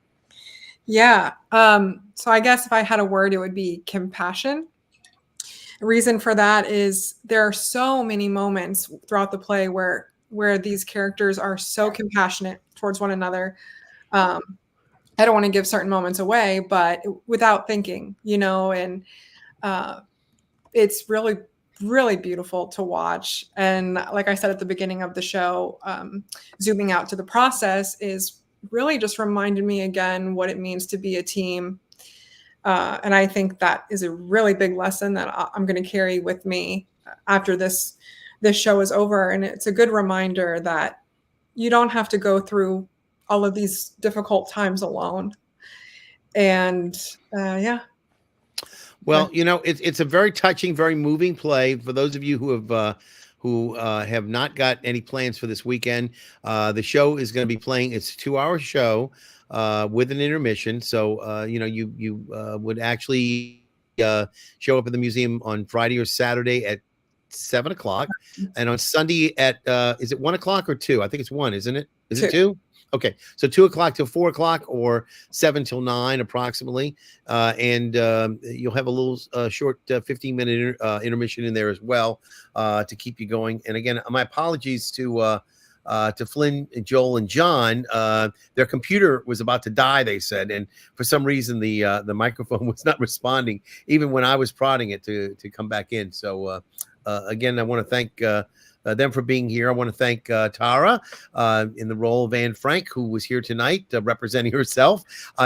Yeah. So I guess if I had a word, it would be compassion. The reason for that is there are so many moments throughout the play where these characters are so compassionate towards one another. I don't want to give certain moments away, but without thinking, and it's really, really beautiful to watch. And like I said at the beginning of the show, zooming out to the process is really just reminded me again what it means to be a team. And I think that is a really big lesson that I'm going to carry with me after this show is over. And it's a good reminder that you don't have to go through all of these difficult times alone. And yeah. Well, it's a very touching, very moving play. For those of you who have not got any plans for this weekend, the show is going to be playing. It's a 2-hour show. With an intermission. So, you would actually show up at the museum on Friday or Saturday at 7 o'clock. And on Sunday at, is it 1 o'clock or 2? I think it's 1, isn't it? Is it 2? Okay, so 2 o'clock till 4 o'clock, or 7 till 9 approximately, and you'll have a little short 15-minute intermission in there as well to keep you going. And again, my apologies to Flynn, Joel, and John. Their computer was about to die, they said, and for some reason the microphone was not responding, even when I was prodding it to come back in. So again, I want to thank them for being here. I want to thank Tara in the role of Anne Frank, who was here tonight representing herself.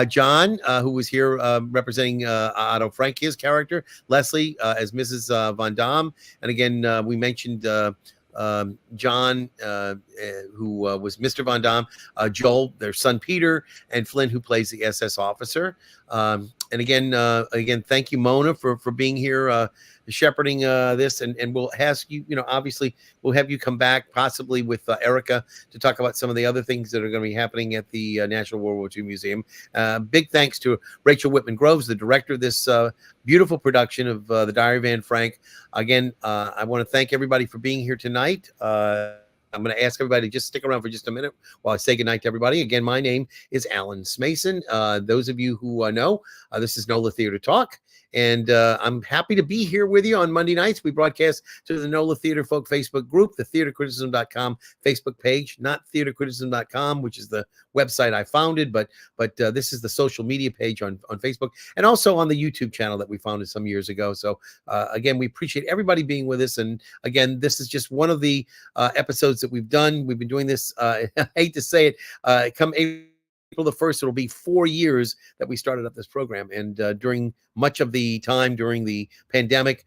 John, who was here representing Otto Frank, his character. Leslie as Mrs. Von Damme. And again, we mentioned John, who was Mr. Von Damme, Joel, their son Peter, and Flynn, who plays the SS officer. And again, thank you, Mona, for being here, shepherding this, and we'll ask you, obviously we'll have you come back possibly with Erica to talk about some of the other things that are going to be happening at the National World War II Museum. Big thanks to Rachel Whitman Groves, the director of this beautiful production of The Diary of Anne Frank. Again, I want to thank everybody for being here tonight. I'm going to ask everybody to just stick around for just a minute while I say goodnight to everybody. Again, my name is Alan Smason. Those of you who know, this is NOLA Theater Talk. And I'm happy to be here with you on Monday nights. We broadcast to the NOLA Theater Folk Facebook group, the theatercriticism.com Facebook page, not theatercriticism.com, which is the website I founded, but this is the social media page on Facebook, and also on the YouTube channel that we founded some years ago. So again, we appreciate everybody being with us. And again, this is just one of the episodes that we've done. We've been doing this, I hate to say it, come April the 1st, it'll be 4 years that we started up this program. And during much of the time during the pandemic,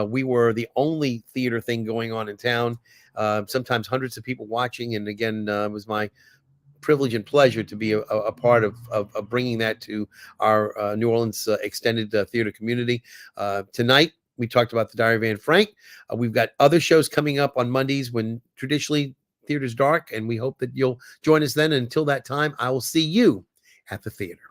we were the only theater thing going on in town. Sometimes hundreds of people watching. And again, it was my privilege and pleasure to be a part of bringing that to our New Orleans extended theater community. Tonight, we talked about The Diary of Anne Frank. We've got other shows coming up on Mondays when traditionally theater's dark, and we hope that you'll join us then. And until that time, I will see you at the theater.